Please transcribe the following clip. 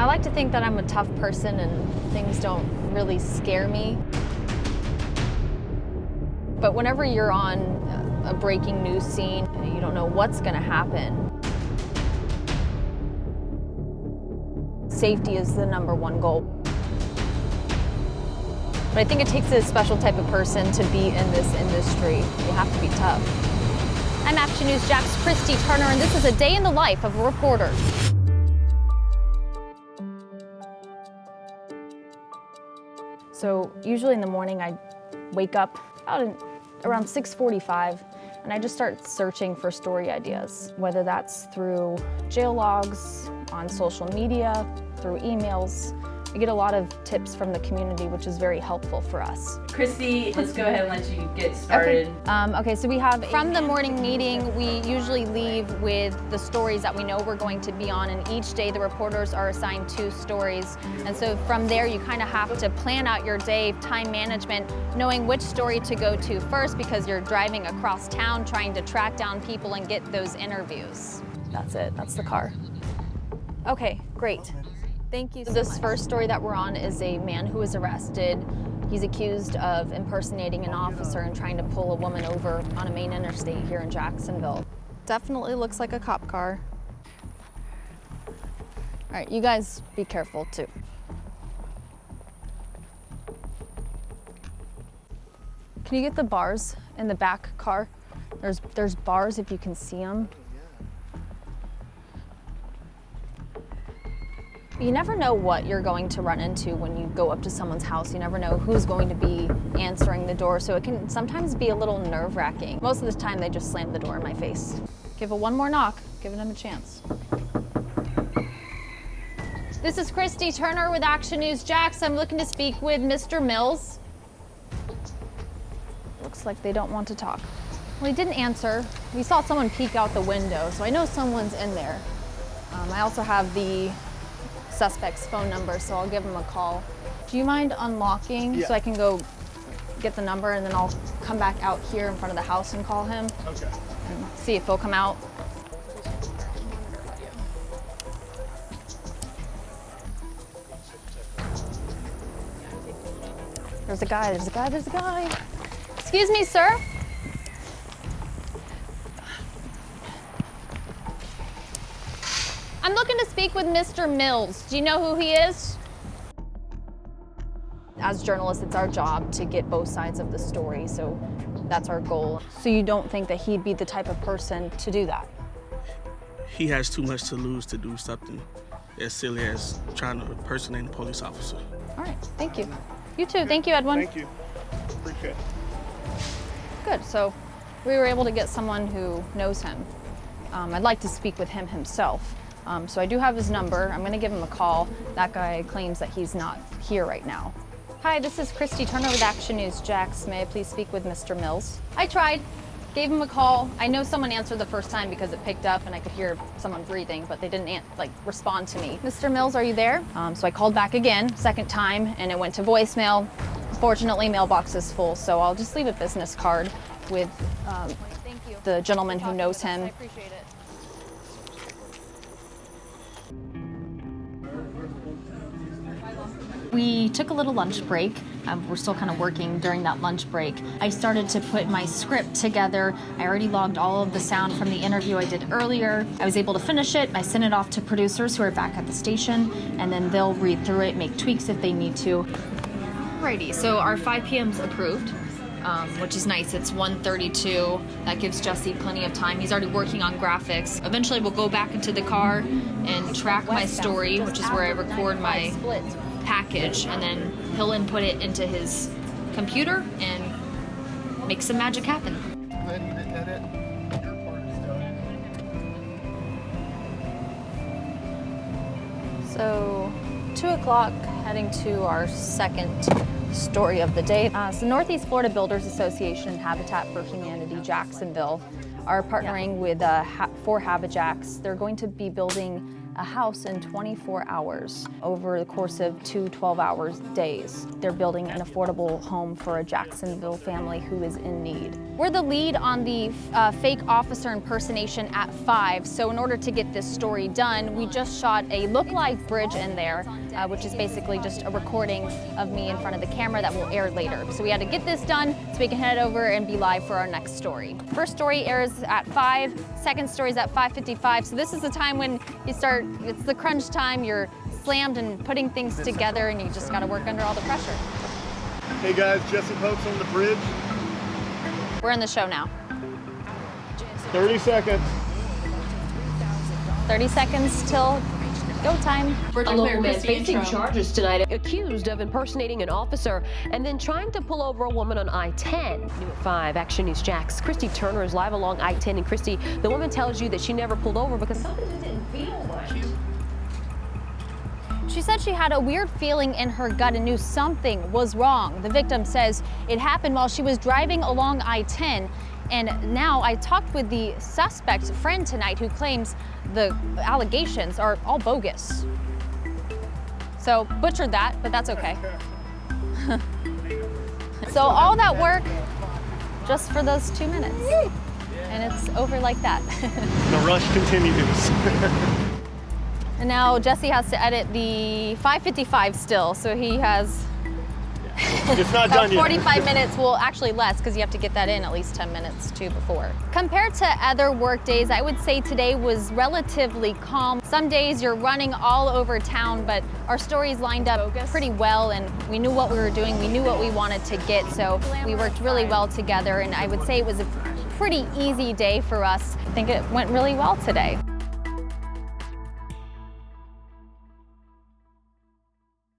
I like to think that I'm a tough person and things don't really scare me. But whenever you're on a breaking news scene, you don't know what's going to happen. Safety is the #1 goal. But I think it takes a special type of person to be in this industry. You have to be tough. I'm Action News Jax Christy Turner, and this is a day in the life of a reporter. So usually in the morning I wake up around 6:45 and I just start searching for story ideas, whether that's through jail logs, on social media, through emails. I get a lot of tips from the community, which is very helpful for us. Christy, let's go ahead and let you get started. Okay, so we have, from the morning meeting, we usually leave with the stories that we know we're going to be on, and each day the reporters are assigned 2 stories. And so from there, you kind of have to plan out your day, time management, knowing which story to go to first because you're driving across town trying to track down people and get those interviews. That's it, that's the car. Okay, great. Thank you so much. This first story that we're on is a man who was arrested. He's accused of impersonating an officer and trying to pull a woman over on a main interstate here in Jacksonville. Definitely looks like a cop car. All right, you guys be careful too. Can you get the bars in the back car? There's bars if you can see them. You never know what you're going to run into when you go up to someone's house. You never know who's going to be answering the door, so it can sometimes be a little nerve-wracking. Most of the time, they just slam the door in my face. Give it one more knock, giving them a chance. This is Christy Turner with Action News Jax. I'm looking to speak with Mr. Mills. Looks like they don't want to talk. Well, he didn't answer. We saw someone peek out the window, so I know someone's in there. I also have the suspect's phone number, so I'll give him a call. Do you mind unlocking so I can go get the number and then I'll come back out here in front of the house and call him? Okay. And see if he'll come out. There's a guy, there's a guy, there's a guy. Excuse me, sir. I'm looking to speak with Mr. Mills. Do you know who he is? As journalists, it's our job to get both sides of the story, so that's our goal. So you don't think that he'd be the type of person to do that? He has too much to lose to do something as silly as trying to impersonate a police officer. All right, thank you. You too, thank you, Edwin. Thank you. Appreciate it. Good, so we were able to get someone who knows him. I'd like to speak with him himself. So I do have his number. I'm gonna give him a call. That guy claims that he's not here right now. Hi, this is Christy Turner with Action News Jax. May I please speak with Mr. Mills? I tried, gave him a call. I know someone answered the first time because it picked up and I could hear someone breathing, but they didn't respond to me. Mr. Mills, are you there? So I called back again, second time, and it went to voicemail. Fortunately, mailbox is full, so I'll just leave a business card with the gentleman who knows him. I appreciate it. We took a little lunch break. We're still kind of working during that lunch break. I started to put my script together. I already logged all of the sound from the interview I did earlier. I was able to finish it. I sent it off to producers who are back at the station, and then they'll read through it, make tweaks if they need to. Alrighty, so our 5 p.m.'s approved, which is nice. It's 1:32. That gives Jesse plenty of time. He's already working on graphics. Eventually we'll go back into the car and track my story, which is where I record my package, and then he'll input it into his computer and make some magic happen. So 2 o'clock, heading to our second story of the day. So Northeast Florida Builders Association and Habitat for Humanity Jacksonville are partnering with 4 Habijacks. They're going to be building a house in 24 hours over the course of 2 12-hour days. They're building an affordable home for a Jacksonville family who is in need. We're the lead on the fake officer impersonation at 5, so in order to get this story done, we just shot a look-like bridge in there, which is basically just a recording of me in front of the camera that will air later. So we had to get this done so we can head over and be live for our next story. First story airs at 5, second story is at 5:55, so this is the time when you start, it's the crunch time, you're slammed and putting things together and you just gotta work under all the pressure. Hey guys, Jesse Pope's on the bridge. We're in the show now. 30 seconds. 30 seconds till go time. A local man facing charges tonight, accused of impersonating an officer and then trying to pull over a woman on I-10. New at 5, Action News Jax. Christy Turner is live along I-10. And Christy, the woman tells you that she never pulled over because something just didn't feel right. She said she had a weird feeling in her gut and knew something was wrong. The victim says it happened while she was driving along I-10. And now I talked with the suspect's friend tonight who claims the allegations are all bogus. So butchered that, but that's okay. So all that work just for those 2 minutes. And it's over like that. The rush continues. And now Jesse has to edit the 5:55 still, so he has It's not about done yet. 45 minutes, well actually less because you have to get that in at least 10 minutes too before. Compared to other work days, I would say today was relatively calm. Some days you're running all over town, but our stories lined up pretty well and we knew what we were doing, we knew what we wanted to get, so we worked really well together and I would say it was a pretty easy day for us. I think it went really well today.